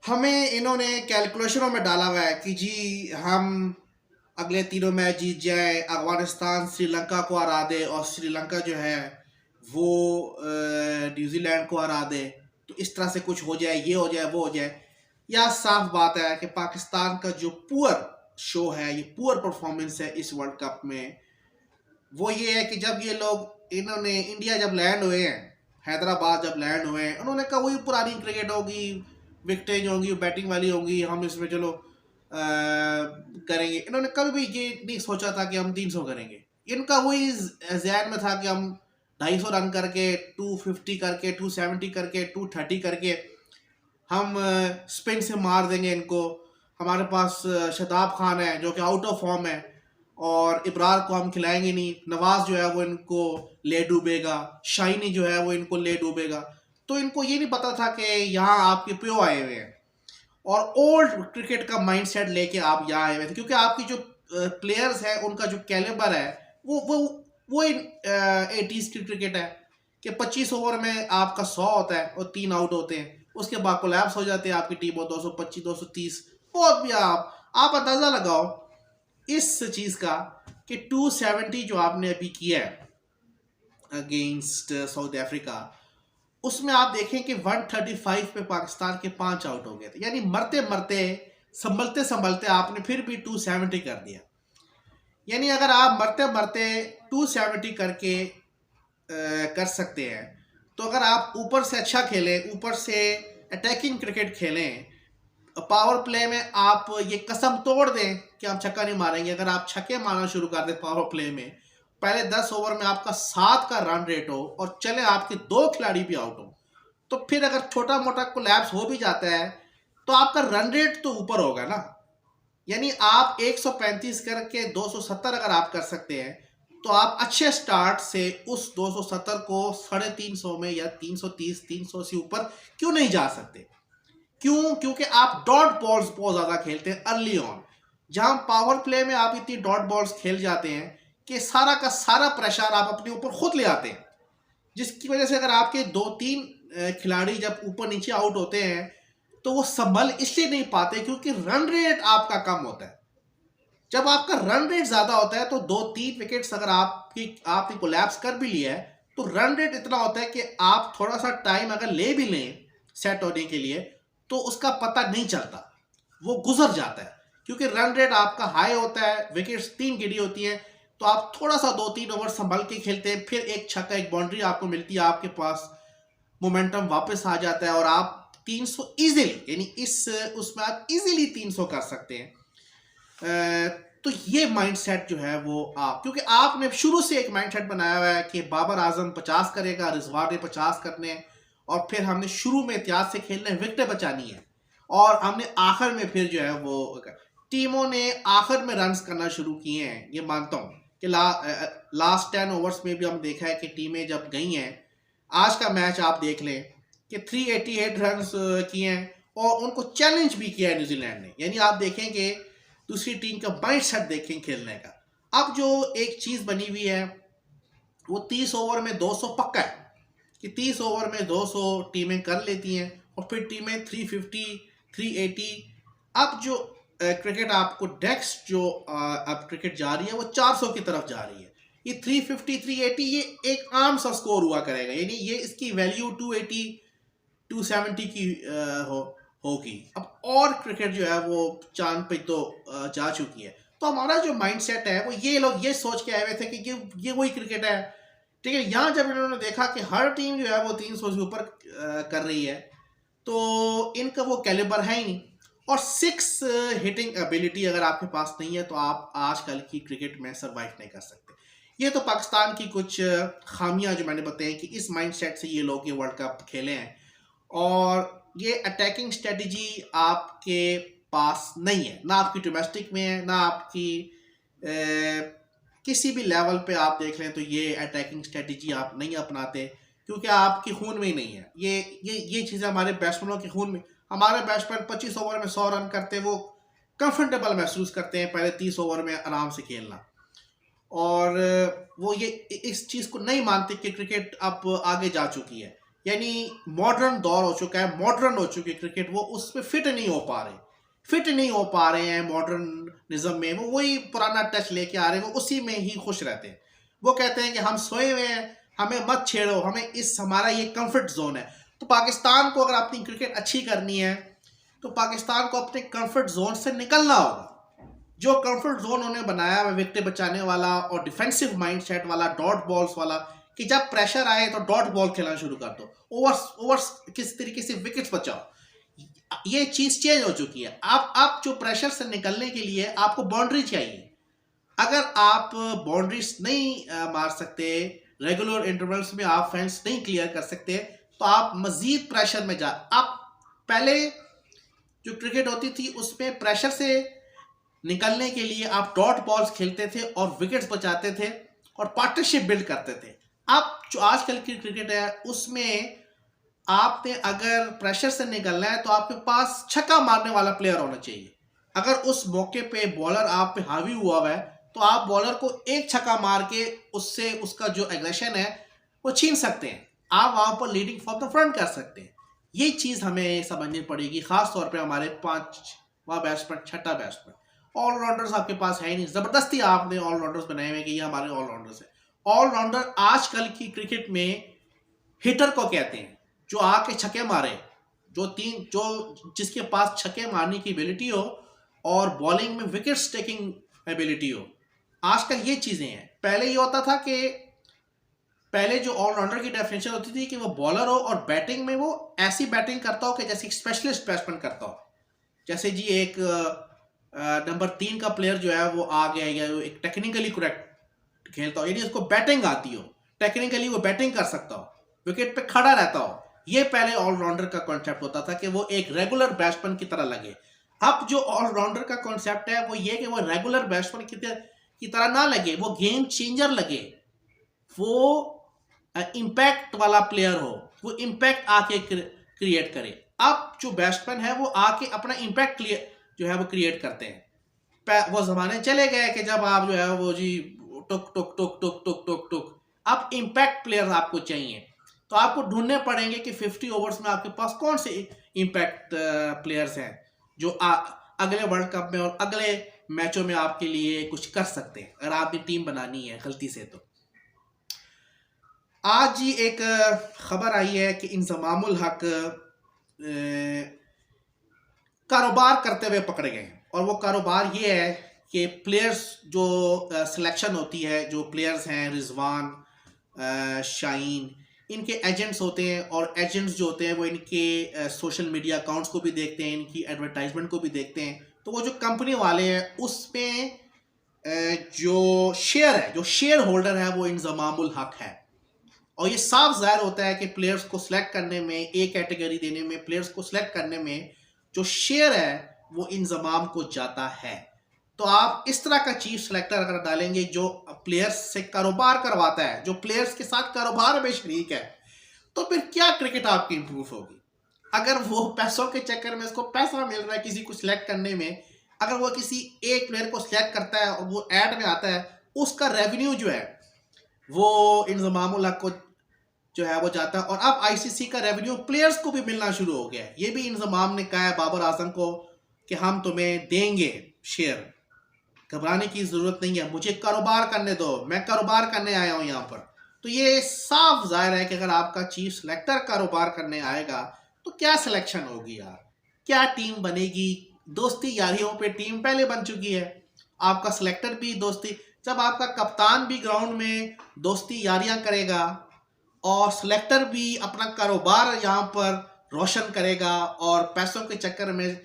हमें इन्होंने कैलकुलेशनों में डाला हुआ है कि जी हम अगले तीनों मैच जीत जाए, अफगानिस्तान श्रीलंका को हरा दे और श्रीलंका जो है वो न्यूजीलैंड को हरा दे, तो इस तरह से कुछ हो जाए, ये हो जाए, वो हो जाए। या साफ बात है कि पाकिस्तान का जो पुअर शो है, ये पुअर परफॉर्मेंस है इस वर्ल्ड कप में, वो ये है कि जब ये लोग इन्होंने इंडिया जब लैंड हुए हैं, हैदराबाद जब लैंड हुए हैं, उन्होंने कहा वही पुरानी क्रिकेट होगी, विकेटें जो होंगी बैटिंग वाली होंगी, हम इसमें चलो करेंगे। इन्होंने कभी भी ये नहीं सोचा था कि हम 300 करेंगे। इनका वही जहन में था कि हम 250 रन करके, 250 करके, 270 करके, 230 करके हम स्पिन से मार देंगे इनको। हमारे पास शताब खान है जो कि आउट ऑफ फॉर्म है, और इब्रार को हम खिलाएंगे नहीं, नवाज जो है वो इनको ले डूबेगा, शाइनी जो है वो इनको ले डूबेगा। तो इनको ये नहीं पता था कि यहाँ आपके प्यो आए हुए हैं और ओल्ड क्रिकेट का माइंडसेट लेके आप यहाँ आए हुए थे, क्योंकि आपकी जो प्लेयर्स है उनका जो कैलिबर है वो एटीज की क्रिकेट है कि 25 ओवर में आपका 100 होता है और 3 आउट होते हैं, उसके बाद कोलैप्स हो जाते हैं आपकी टीम, 225 230 बहुत भी। आप अंदाजा लगाओ इस चीज का कि 270 जो आपने अभी किया है अगेंस्ट साउथ अफ्रीका, उसमें आप देखें कि 135 पे पाकिस्तान के 5 आउट हो गए थे, यानी मरते मरते संभलते संभलते आपने फिर भी 270 कर दिया। यानी अगर आप मरते मरते 270 करके कर सकते हैं, तो अगर आप ऊपर से अच्छा खेलें, ऊपर से अटैकिंग क्रिकेट खेलें, पावर प्ले में आप ये कसम तोड़ दें कि हम छक्का नहीं मारेंगे, अगर आप छक्के मारना शुरू कर दें पावर प्ले में, पहले 10 ओवर में आपका 7 का रन रेट हो और चले आपके 2 खिलाड़ी भी आउट हो, तो फिर अगर छोटा मोटा कोलैप्स हो भी जाता है तो आपका रन रेट तो ऊपर होगा ना। यानी आप 135 करके 270 अगर आप कर सकते हैं, तो आप अच्छे स्टार्ट से उस 270 को 350 में या 330 300 से ऊपर क्यों नहीं जा सकते? क्यों? क्योंकि आप डॉट बॉल्स बहुत ज्यादा खेलते हैं अर्ली ऑन, जहां पावर प्ले में आप इतनी डॉट बॉल्स खेल जाते हैं कि सारा का सारा प्रेशर आप अपने ऊपर खुद ले आते हैं, जिसकी वजह से अगर आपके 2-3 खिलाड़ी जब ऊपर नीचे आउट होते हैं तो वो संभल इसलिए नहीं पाते क्योंकि रन रेट आपका कम होता है। जब आपका रन रेट ज्यादा होता है तो 2-3 विकेट्स अगर आपने कोलैप्स कर भी लिया है, तो रन रेट इतना होता है कि आप थोड़ा सा टाइम अगर ले भी लें सेट होने के लिए तो उसका पता नहीं चलता, वो गुजर जाता है, क्योंकि रन रेट आपका हाई होता है, विकेट्स 3 गिरी होती हैं, तो आप थोड़ा सा 2-3 ओवर संभल के खेलते हैं, फिर एक छक्का एक बाउंड्री आपको मिलती है, आपके पास मोमेंटम वापस आ जाता है और आप 300 इजीली, यानी इस उसमें आप इजीली 300 कर सकते हैं। तो ये माइंडसेट जो है वो आप, क्योंकि आपने शुरू से एक माइंडसेट बनाया हुआ है कि बाबर आजम 50 करेगा, रिजवान ने 50 करने, और फिर हमने शुरू में एहतियात से खेलना है, विकेटें बचानी है, और हमने आखिर में फिर जो है वो टीमों ने आखिर में रन्स करना शुरू किए हैं। ये मानता हूँ कि लास्ट 10 ओवर्स में भी हम देखा है कि टीमें जब गई हैं, आज का मैच आप देख लें कि 388 रन किए हैं और उनको चैलेंज भी किया है न्यूजीलैंड ने। यानी आप देखें कि दूसरी टीम का माइंड सेट देखें खेलने का। अब जो एक चीज बनी हुई है वो 30 ओवर में 200 पक्का है कि 30 ओवर में 200 टीमें कर लेती हैं, और फिर टीमें 350 380। अब जो क्रिकेट आपको डेक्स जो अब क्रिकेट जा रही है वो 400 की तरफ जा रही है। ये 350 380 ये एक आम सा स्कोर हुआ करेगा, यानी ये इसकी वैल्यू 280 270 की होगी। अब और क्रिकेट जो है वो चांद पे तो जा चुकी है। तो हमारा जो माइंडसेट है वो ये लोग ये सोच के आए हुए थे कि ये वही क्रिकेट है, ठीक है। यहाँ जब इन्होंने देखा कि हर टीम जो है वो 300 से ऊपर कर रही है, तो इनका वो कैलिबर है ही नहीं, और 6 हिटिंग एबिलिटी अगर आपके पास नहीं है तो आप आजकल की क्रिकेट में सरवाइव नहीं कर सकते। ये तो पाकिस्तान की कुछ खामियां जो मैंने बताई कि इस माइंडसेट से ये लोग ये वर्ल्ड कप खेले हैं, और ये अटैकिंग स्ट्रेटजी आपके पास नहीं है, ना आपकी डोमेस्टिक में है, ना आपकी किसी भी लेवल पे आप देख लें तो ये अटैकिंग स्ट्रेटजी आप नहीं अपनाते, क्योंकि आपके खून में ही नहीं है। ये चीज़ें हमारे बैट्समैनों के खून में, हमारे बैट्समैन 25 ओवर में 100 रन करते, वो कंफर्टेबल महसूस करते हैं पहले 30 ओवर में आराम से खेलना, और वो ये इस चीज़ को नहीं मानते कि क्रिकेट अब आगे जा चुकी है। यानी मॉडर्न दौर हो चुका है, मॉडर्न हो चुकी है क्रिकेट, वो उस पर फिट नहीं हो पा रहे, फिट नहीं हो पा रहे हैं मॉडर्निज्म में। वो वही पुराना टच लेके आ रहे हैं, वो उसी में ही खुश रहते हैं। वो कहते हैं कि हम सोए हुए हैं, हमें मत छेड़ो, हमें इस हमारा ये कंफर्ट जोन है। तो पाकिस्तान को अगर अपनी क्रिकेट अच्छी करनी है तो पाकिस्तान को अपने कंफर्ट जोन से निकलना होगा। जो कंफर्ट जोन उन्होंने बनाया है विकेट बचाने वाला और डिफेंसिव माइंडसेट वाला, डॉट बॉल्स वाला, कि जब प्रेशर आए तो डॉट बॉल खेलना शुरू कर दो, ओवर्स ओवर्स किस तरीके से विकेट्स बचाओ, ये चीज चेंज हो चुकी है। आप जो प्रेशर से निकलने के लिए आपको बाउंड्री चाहिए। अगर आप बाउंड्रीज नहीं मार सकते, रेगुलर इंटरवल्स में आप फेंस नहीं क्लियर कर सकते, तो आप मजीद प्रेशर में जा। आप पहले जो क्रिकेट होती थी उसमें प्रेशर से निकलने के लिए आप डॉट बॉल्स खेलते थे और विकेट्स बचाते थे और पार्टनरशिप बिल्ड करते थे। अब जो आजकल की क्रिकेट है उसमें आपने अगर प्रेशर से निकलना है तो आपके पास छक्का मारने वाला प्लेयर होना चाहिए। अगर उस मौके पे बॉलर आप पे हावी हुआ है तो आप बॉलर को एक छक्का मार के उससे उसका जो एग्रेशन है वो छीन सकते हैं, आप वहां पर लीडिंग फ्रॉम द फ्रंट कर सकते हैं। ये चीज हमें समझनी पड़ेगी, खास तौर पे हमारे पांचवा बैट्समैन, छठा बैट्समैन। ऑलराउंडर्स आपके पास है ही नहीं, जबरदस्ती आपने ऑलराउंडर्स बनाए हुए कि ये हमारे ऑलराउंडर्स है। ऑलराउंडर आजकल की क्रिकेट में हिटर को कहते हैं, जो आके छक्के मारे, जो जिसके पास छक्के मारने की एबिलिटी हो और बॉलिंग में विकेट्स टेकिंग एबिलिटी हो। आजकल ये चीजें हैं। पहले ये होता था कि पहले जो ऑलराउंडर की डेफिनेशन होती थी कि वो बॉलर हो और बैटिंग में वो ऐसी बैटिंग करता हो कि जैसे एक स्पेशलिस्ट बैट्समैन करता हो। जैसे जी एक नंबर 3 का प्लेयर जो है वो आ गया, या एक टेक्निकली करेक्ट खेलता हो, यानी उसको बैटिंग आती हो, टेक्निकली वो बैटिंग कर सकता हो, विकेट पे खड़ा रहता हो। ये पहले ऑलराउंडर का कॉन्सेप्ट होता था कि वो एक रेगुलर बैट्समैन की तरह लगे। अब जो ऑलराउंडर का कॉन्सेप्ट है वो ये कि वो रेगुलर बैट्समैन की तरह ना लगे, वो गेम चेंजर लगे, वो इम्पैक्ट वाला प्लेयर हो, वो इम्पैक्ट आके क्रिएट करे। अब जो बैट्समैन है वो आके अपना इम्पैक्ट जो है वो क्रिएट करते हैं। वो जमाने चले गए कि जब आप जो है वो जी टुक टुक टुक टुक टुक टुक टुक। अब इम्पैक्ट प्लेयर आपको चाहिए, तो आपको ढूंढने पड़ेंगे कि 50 ओवर्स में आपके पास कौन से इम्पैक्ट प्लेयर्स हैं जो अगले वर्ल्ड कप में और अगले मैचों में आपके लिए कुछ कर सकते हैं, अगर आपकी टीम बनानी है गलती से। तो आज ही एक खबर आई है कि इंजमामुल हक कारोबार करते हुए पकड़े गए हैं। और वो कारोबार ये है कि प्लेयर्स जो सिलेक्शन होती है, जो प्लेयर्स हैं रिजवान, शाहीन, इनके एजेंट्स होते हैं, और एजेंट्स जो होते हैं वो इनके सोशल मीडिया अकाउंट्स को भी देखते हैं, इनकी एडवर्टाइजमेंट को भी देखते हैं। तो वो जो कंपनी वाले हैं उसमें जो शेयर है, जो शेयर होल्डर है वो इंजमामुल हक है। और ये साफ जाहिर होता है कि प्लेयर्स को सिलेक्ट करने में, एक कैटेगरी देने में, प्लेयर्स को सिलेक्ट करने में जो शेयर है वो इंजमाम को जाता है। तो आप इस तरह का चीफ सेलेक्टर अगर डालेंगे जो प्लेयर्स से कारोबार करवाता है, जो प्लेयर्स के साथ कारोबार में शरीक है, तो फिर क्या क्रिकेट आपकी इंप्रूव होगी? अगर वो पैसों के चक्कर में, उसको पैसा मिल रहा है किसी को सिलेक्ट करने में, अगर वो किसी एक प्लेयर को सिलेक्ट करता है और वो ऐड में आता है, उसका रेवेन्यू जो है वो इंजमामुल हक को जो है वो जाता है। और अब आईसीसी का रेवेन्यू प्लेयर्स को भी मिलना शुरू हो गया है। ये भी इंजमाम ने कहा है बाबर आजम को कि हम तुम्हें देंगे शेयर, घबराने की जरूरत नहीं है, मुझे कारोबार करने दो, मैं कारोबार करने आया हूं यहाँ पर। तो ये साफ जाहिर है कि अगर आपका चीफ सेलेक्टर कारोबार करने आएगा तो क्या सिलेक्शन होगी यार, क्या टीम बनेगी? दोस्ती यारियों पे टीम पहले बन चुकी है, आपका सिलेक्टर भी दोस्ती, जब आपका कप्तान भी ग्राउंड में दोस्ती यारियां करेगा और सिलेक्टर भी अपना कारोबार यहाँ पर रोशन करेगा और पैसों के चक्कर में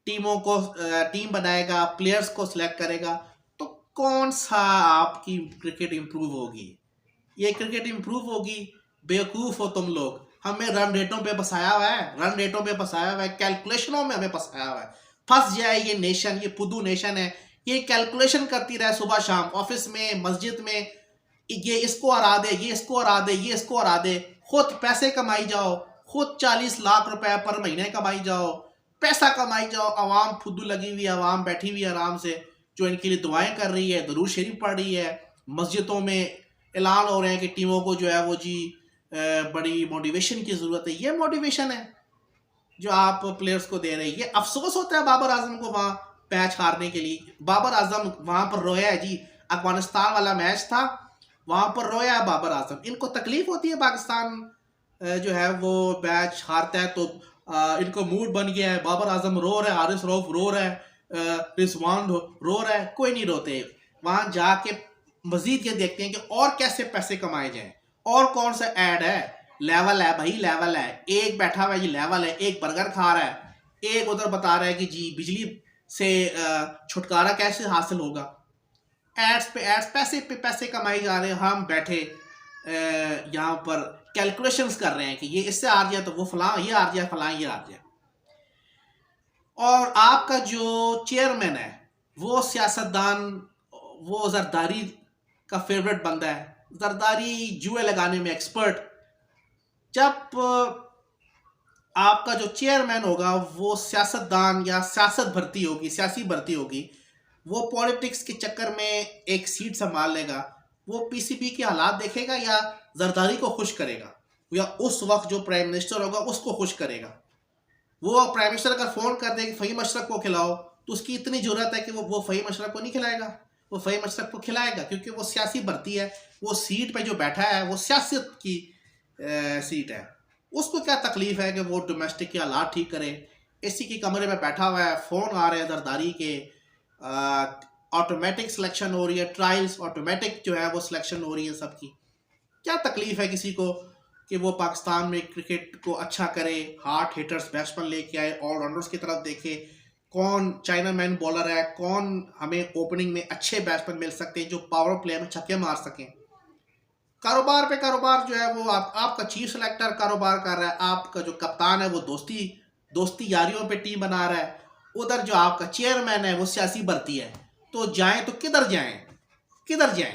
टीम बनाएगा, प्लेयर्स को सिलेक्ट करेगा, तो कौन सा आपकी क्रिकेट इंप्रूव होगी? ये क्रिकेट इंप्रूव होगी? बेवकूफ हो तुम लोग। हमें रन रेटों पे फंसाया हुआ है, रन रेटों पे फंसाया हुआ है, कैलकुलेशनों में हमें फंसाया हुआ है। फंस जाए ये नेशन, ये फुदू नेशन है, ये कैलकुलेशन करती रहे सुबह शाम, ऑफिस में, मस्जिद में, ये इसको हरा दे, ये इसको हरा दे, ये इसको हरा दे। खुद पैसे कमाई जाओ, खुद 40 लाख रुपए पर महीने कमाई जाओ, पैसा कमाई जाओ। आवाम फुद्दू लगी हुई है, आवाम बैठी हुई है आराम से, जो इनके लिए दुआएं कर रही है, दरूद शरीफ पढ़ रही है, मस्जिदों में ऐलान हो रहे हैं कि टीमों को जो है वो जी बड़ी मोटिवेशन की ज़रूरत है। ये मोटिवेशन है जो आप प्लेयर्स को दे रहे हैं। ये अफसोस होता है बाबर आजम को वहाँ मैच हारने के लिए। बाबर आजम वहाँ पर रोया है जी, अफगानिस्तान वाला मैच था, वहाँ पर रोया है बाबर आजम। इनको तकलीफ होती है पाकिस्तान जो है वो मैच हारता है तो इनको मूड बन गया है, बाबर आजम रो रहा है, हारिस रऊफ रो रहा है, रिजवान रो रहा है। कोई नहीं रोते। वहाँ जाके मजीद ये देखते हैं कि और कैसे पैसे कमाए जाएं, और कौन सा ऐड है। लेवल है भाई, लेवल है। एक बैठा हुआ है जी, लेवल है, एक बर्गर खा रहा है, एक उधर बता रहा है कि जी बिजली से छुटकारा कैसे हासिल होगा। एड्स पे एड्स, पैसे पे पैसे कमाए जा रहे हैं। हम बैठे यहाँ पर कैलकुलेशंस कर रहे हैं कि ये इससे हार गया तो वो फलां, ये हार गया फलां, ये हार गया। और आपका जो चेयरमैन है वो सियासतदान, वो जरदारी का फेवरेट बंदा है। जरदारी जुए लगाने में एक्सपर्ट। जब आपका जो चेयरमैन होगा वो सियासतदान या सियासत भर्ती होगी, सियासी भर्ती होगी, वो पॉलिटिक्स के चक्कर में एक सीट संभाल लेगा, वो पीसीबी के हालात देखेगा या जरदारी को खुश करेगा, या उस वक्त जो प्राइम मिनिस्टर होगा उसको खुश करेगा। वो प्राइम मिनिस्टर अगर फ़ोन कर दे कि फ़हीम अशरफ को खिलाओ, तो उसकी इतनी ज़रूरत है कि वो फ़हीम अशरफ को नहीं खिलाएगा, वो फ़हीम अशरफ को खिलाएगा, क्योंकि वो सियासी भर्ती है। वो सीट पे जो बैठा है वो सियासत की सीट है। उसको क्या तकलीफ है कि वो डोमेस्टिक के हालात ठीक करे। एसी के कमरे में बैठा हुआ है, फ़ोन आ रहे हैं जरदारी के, ऑटोमेटिक सिलेक्शन हो रही है, ट्रायल्स ऑटोमेटिक जो है वो सिलेक्शन हो रही है सबकी। क्या तकलीफ है किसी को कि वो पाकिस्तान में क्रिकेट को अच्छा करे, हार्ड हिटर्स बैट्समैन लेके आए, ऑलराउंडर्स की तरफ देखे, कौन चाइना मैन बॉलर है, कौन हमें ओपनिंग में अच्छे बैट्समैन मिल सकते हैं जो पावर प्ले में छक्के मार सकें। कारोबार पे कारोबार जो है वो आपका चीफ सेलेक्टर कारोबार कर रहा है, आपका जो कप्तान है वो दोस्ती यारियों पे टीम बना रहा है, उधर जो आपका चेयरमैन है वो सियासी भर्ती है। तो जाएं तो किधर जाएं, किधर जाएं?